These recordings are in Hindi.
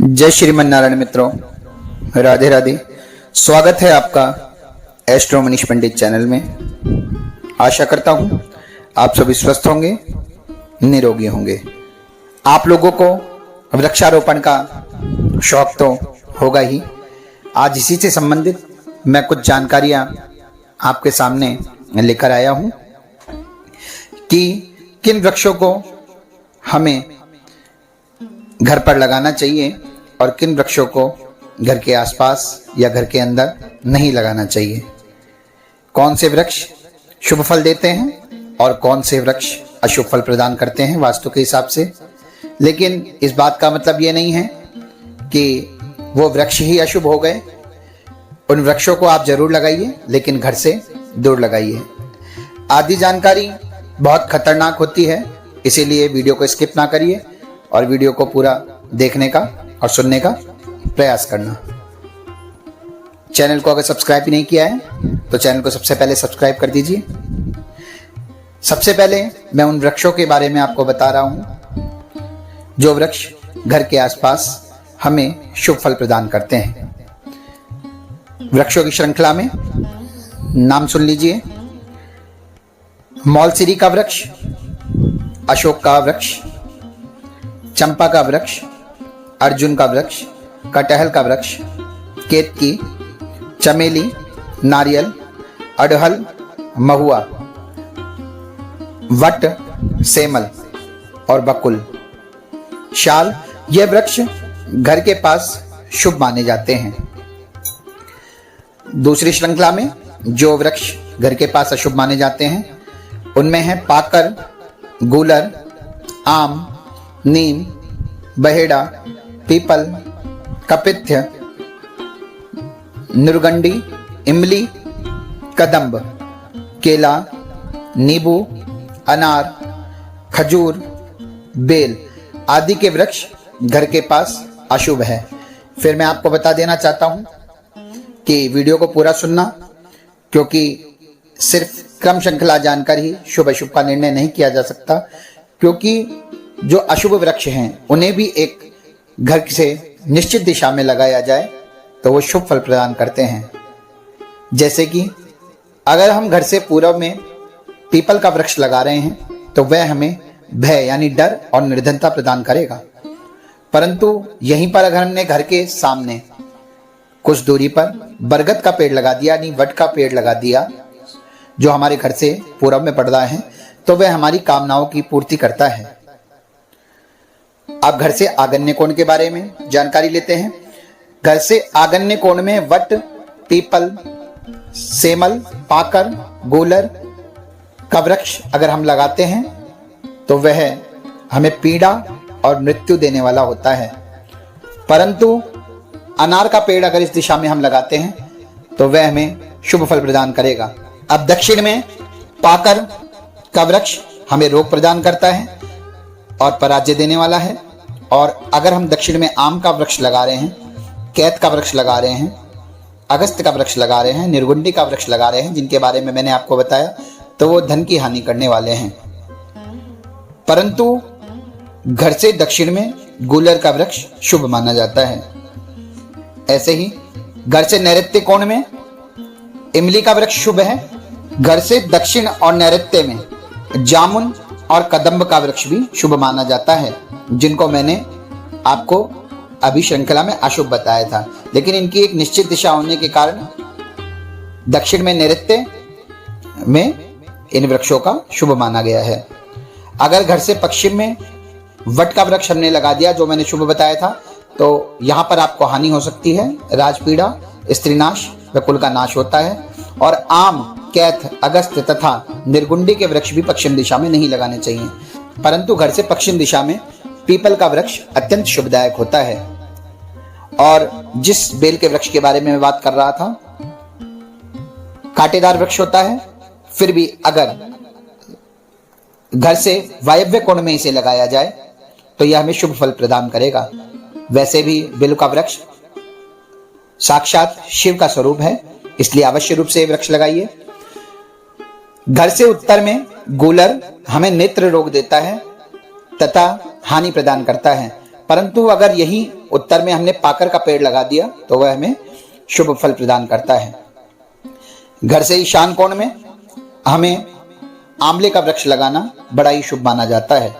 जय श्रीमन नारायण मित्रों, राधे राधे। स्वागत है आपका एस्ट्रो मनीष पंडित चैनल में। आशा करता हूं आप सभी स्वस्थ होंगे, निरोगी होंगे। आप लोगों को वृक्षारोपण का शौक तो होगा ही। आज इसी से संबंधित मैं कुछ जानकारियां आपके सामने लेकर आया हूं कि किन वृक्षों को हमें घर पर लगाना चाहिए और किन वृक्षों को घर के आसपास या घर के अंदर नहीं लगाना चाहिए। कौन से वृक्ष शुभ फल देते हैं और कौन से वृक्ष अशुभ फल प्रदान करते हैं वास्तु के हिसाब से। लेकिन इस बात का मतलब ये नहीं है कि वो वृक्ष ही अशुभ हो गए। उन वृक्षों को आप जरूर लगाइए, लेकिन घर से दूर लगाइए। आदि जानकारी बहुत खतरनाक होती है, इसीलिए वीडियो को स्किप ना करिए और वीडियो को पूरा देखने का और सुनने का प्रयास करना। चैनल को अगर सब्सक्राइब नहीं किया है तो चैनल को सबसे पहले सब्सक्राइब कर दीजिए। सबसे पहले मैं उन वृक्षों के बारे में आपको बता रहा हूं जो वृक्ष घर के आसपास हमें शुभ फल प्रदान करते हैं। वृक्षों की श्रृंखला में नाम सुन लीजिए। मौलसिरी का वृक्ष, अशोक का वृक्ष, चंपा का वृक्ष, अर्जुन का वृक्ष, कटहल का वृक्ष, केतकी, चमेली, नारियल, अड़हल, महुआ, वट, सेमल और बकुल, शाल, ये वृक्ष घर के पास शुभ माने जाते हैं। दूसरी श्रृंखला में जो वृक्ष घर के पास अशुभ माने जाते हैं उनमें है पाकर, गूलर, आम, नीम, बहेड़ा, पीपल, कपित्थ, नुरगंडी, इमली, कदम्ब, केला, नींबू, अनार, खजूर, बेल आदि के वृक्ष घर के पास अशुभ है। फिर मैं आपको बता देना चाहता हूं कि वीडियो को पूरा सुनना, क्योंकि सिर्फ क्रम श्रृंखला जानकर ही शुभ अशुभ का निर्णय नहीं किया जा सकता। क्योंकि जो अशुभ वृक्ष हैं उन्हें भी एक घर से निश्चित दिशा में लगाया जाए तो वो शुभ फल प्रदान करते हैं। जैसे कि अगर हम घर से पूर्व में पीपल का वृक्ष लगा रहे हैं तो वह हमें भय यानी डर और निर्धनता प्रदान करेगा। परंतु यहीं पर अगर हमने घर के सामने कुछ दूरी पर बरगद का पेड़ लगा दिया यानी वट का पेड़ लगा दिया जो हमारे घर से पूर्व में पड़ रहा है, तो वह हमारी कामनाओं की पूर्ति करता है। आप घर से आगन्य कोण के बारे में जानकारी लेते हैं। घर से आगन्य कोण में वट, पीपल, सेमल, पाकर, गूलर का वृक्ष अगर हम लगाते हैं तो वह हमें पीड़ा और मृत्यु देने वाला होता है। परंतु अनार का पेड़ अगर इस दिशा में हम लगाते हैं तो वह हमें शुभ फल प्रदान करेगा। अब दक्षिण में पाकर का वृक्ष हमें रोग प्रदान करता है और पराजय देने वाला है। और अगर हम दक्षिण में आम का वृक्ष लगा रहे हैं, कैत का वृक्ष लगा रहे हैं, अगस्त का वृक्ष लगा रहे हैं, निर्गुंडी का वृक्ष लगा रहे हैं, जिनके बारे में मैंने आपको बताया, तो वो धन की हानि करने वाले हैं। परंतु घर से दक्षिण में गूलर का वृक्ष शुभ माना जाता है। ऐसे ही घर से नैऋत्य कोण में इमली का वृक्ष शुभ है। घर से दक्षिण और नैऋत्य में जामुन और कदम्ब का वृक्ष भी शुभ माना जाता है, जिनको मैंने आपको अभी श्रृंखला में अशुभ बताया था। लेकिन इनकी एक निश्चित दिशा होने के कारण दक्षिण में नैऋत्य में इन वृक्षों का शुभ माना गया है। अगर घर से पश्चिम में वट का वृक्ष हमने लगा दिया जो मैंने शुभ बताया था, तो यहां पर आपको हानि हो सकती है, राजपीड़ा, स्त्रीनाश व कुल का नाश होता है। और आम, कैथ, अगस्त तथा निर्गुंडी के वृक्ष भी पश्चिम दिशा में नहीं लगाने चाहिए। परंतु घर से पश्चिम दिशा में पीपल का वृक्ष अत्यंत शुभदायक होता है। और जिस बेल के वृक्ष के बारे में मैं बात कर रहा था, कांटेदार वृक्ष होता है, फिर भी अगर घर से वायव्य कोण में इसे लगाया जाए तो यह हमें शुभ फल प्रदान करेगा। वैसे भी बेल का वृक्ष साक्षात शिव का स्वरूप है, इसलिए अवश्य रूप से वृक्ष लगाइए। घर से उत्तर में गूलर हमें नेत्र रोग देता है तथा हानि प्रदान करता है। परंतु अगर यही उत्तर में हमने पाकर का पेड़ लगा दिया तो वह हमें शुभ फल प्रदान करता है। घर से ईशान कोण में हमें आंवले का वृक्ष लगाना बड़ा ही शुभ माना जाता है।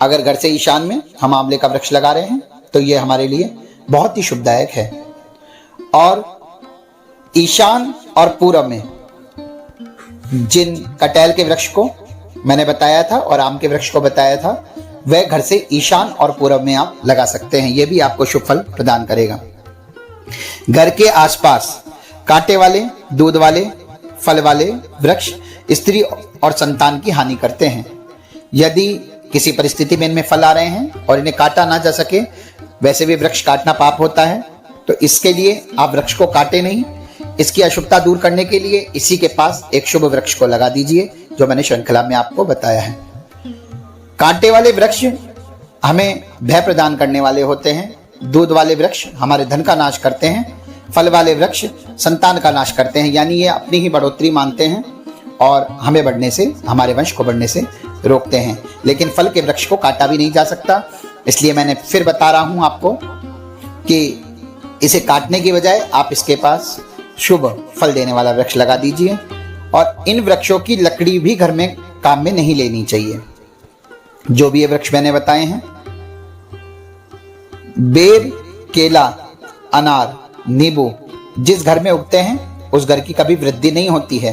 अगर घर से ईशान में हम आंवले का वृक्ष लगा रहे हैं तो यह हमारे लिए बहुत ही शुभदायक है। और ईशान और पूरब में जिन कटहल के वृक्ष को मैंने बताया था और आम के वृक्ष को बताया था, वह घर से ईशान और पूरब में आप लगा सकते हैं। यह भी आपको शुभ फल प्रदान करेगा। घर के आसपास कांटे वाले, दूध वाले, फल वाले वृक्ष स्त्री और संतान की हानि करते हैं। यदि किसी परिस्थिति में इनमें फल आ रहे हैं और इन्हें काटा ना जा सके, वैसे भी वृक्ष काटना पाप होता है, तो इसके लिए आप वृक्ष को काटे नहीं। इसकी अशुभता दूर करने के लिए इसी के पास एक शुभ वृक्ष को लगा दीजिए, जो मैंने श्रृंखला में आपको बताया है। कांटे वाले वृक्ष हमें भय प्रदान करने वाले होते हैं, दूध वाले वृक्ष हमारे धन का नाश करते हैं, फल वाले वृक्ष संतान का नाश करते हैं, यानी ये अपनी ही बढ़ोतरी मानते हैं और हमें बढ़ने से, हमारे वंश को बढ़ने से रोकते हैं। लेकिन फल के वृक्ष को काटा भी नहीं जा सकता, इसलिए मैंने फिर बता रहा हूं आपको कि इसे काटने की बजाय आप इसके पास शुभ फल देने वाला वृक्ष लगा दीजिए। और इन वृक्षों की लकड़ी भी घर में काम में नहीं लेनी चाहिए। जो भी ये वृक्ष मैंने बताए हैं, बेर, केला, अनार, नींबू जिस घर में उगते हैं उस घर की कभी वृद्धि नहीं होती है।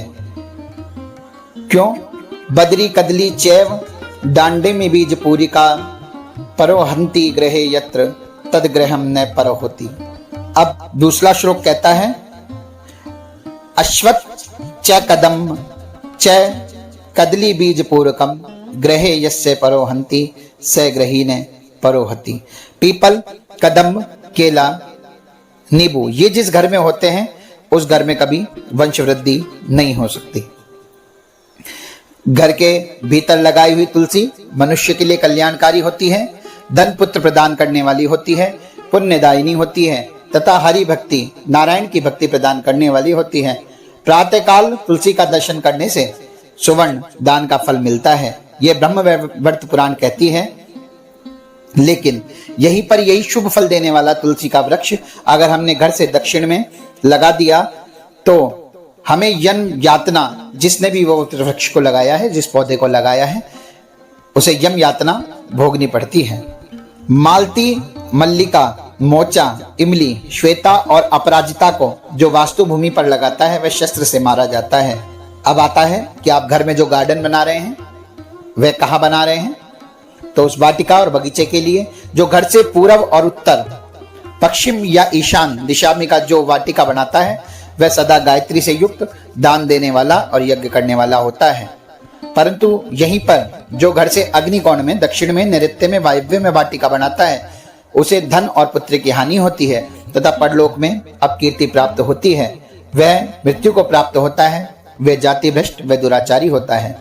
क्यों? बदरी कदली चैव डांडे में बीज पूरी का परोहंती ग्रहे यत्र तद ग्रहम न परो होती। अब दूसरा श्लोक कहता है, अश्वत्थ च कदम च कदली बीज पूरकम ग्रहे यस्य परोहंती स ग्रहीण परोहति। पीपल, कदम, केला, नींबू ये जिस घर में होते हैं उस घर में कभी वंश वृद्धि नहीं हो सकती। घर के भीतर लगाई हुई तुलसी मनुष्य के लिए कल्याणकारी होती है, धन पुत्र प्रदान करने वाली होती है, पुण्यदायिनी होती है तथा हरि भक्ति, नारायण की भक्ति प्रदान करने वाली होती है। प्रातः काल तुलसी का दर्शन करने से सुवर्ण दान का फल मिलता है, यह ब्रह्मवैवर्त पुराण कहती है। लेकिन यहीं पर यही शुभ फल देने वाला तुलसी का वृक्ष अगर हमने घर से दक्षिण में लगा दिया तो हमें यम यातना, जिसने भी वो वृक्ष को लगाया है, जिस पौधे को लगाया है, उसे यम यातना भोगनी पड़ती है। मालती, मल्लिका, मोचा, इमली, श्वेता और अपराजिता को जो वास्तु भूमि पर लगाता है वह शस्त्र से मारा जाता है। अब आता है कि आप घर में जो गार्डन बना रहे हैं वह कहाँ बना रहे हैं, तो उस वाटिका और बगीचे के लिए जो घर से पूर्व और उत्तर, पश्चिम या ईशान दिशा में का जो वाटिका बनाता है वह सदा गायत्री से युक्त, दान देने वाला और यज्ञ करने वाला होता है। परंतु यहीं पर जो घर से अग्निकोण में, दक्षिण में, नैऋत्य में, वायव्य में वाटिका बनाता है उसे धन और पुत्र की हानि होती है तथा परलोक में अपकीर्ति प्राप्त होती है, वह मृत्यु को प्राप्त होता है, वह जाति भ्रष्ट, वह दुराचारी होता है।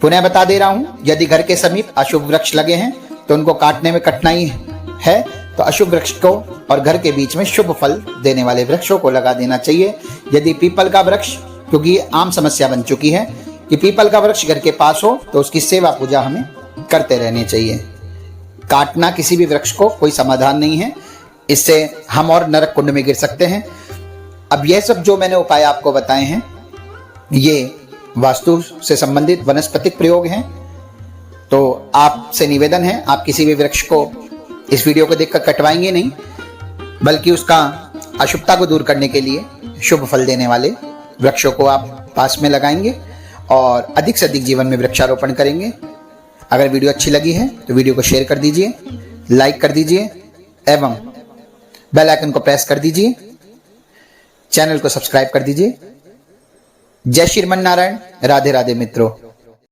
पुनः बता दे रहा हूं, यदि घर के समीप अशुभ वृक्ष लगे हैं तो उनको काटने में कठिनाई है, तो अशुभ वृक्ष को और घर के बीच में शुभ फल देने वाले वृक्षों को लगा देना चाहिए। यदि पीपल का वृक्ष, क्योंकि ये आम समस्या बन चुकी है कि पीपल का वृक्ष घर के पास हो तो उसकी सेवा पूजा हमें करते रहनी चाहिए। काटना किसी भी वृक्ष को कोई समाधान नहीं है, इससे हम और नरक कुंड में गिर सकते हैं। अब यह सब जो मैंने उपाय आपको बताए हैं ये वास्तु से संबंधित वनस्पतिक प्रयोग हैं। तो आपसे निवेदन है, आप किसी भी वृक्ष को इस वीडियो को देखकर कटवाएंगे नहीं, बल्कि उसका अशुभता को दूर करने के लिए शुभ फल देने वाले वृक्षों को आप पास में लगाएंगे और अधिक से अधिक जीवन में वृक्षारोपण करेंगे। अगर वीडियो अच्छी लगी है तो वीडियो को शेयर कर दीजिए, लाइक कर दीजिए एवं बेल आइकन को प्रेस कर दीजिए, चैनल को सब्सक्राइब कर दीजिए। जय श्रीमन नारायण। राधे राधे मित्रों।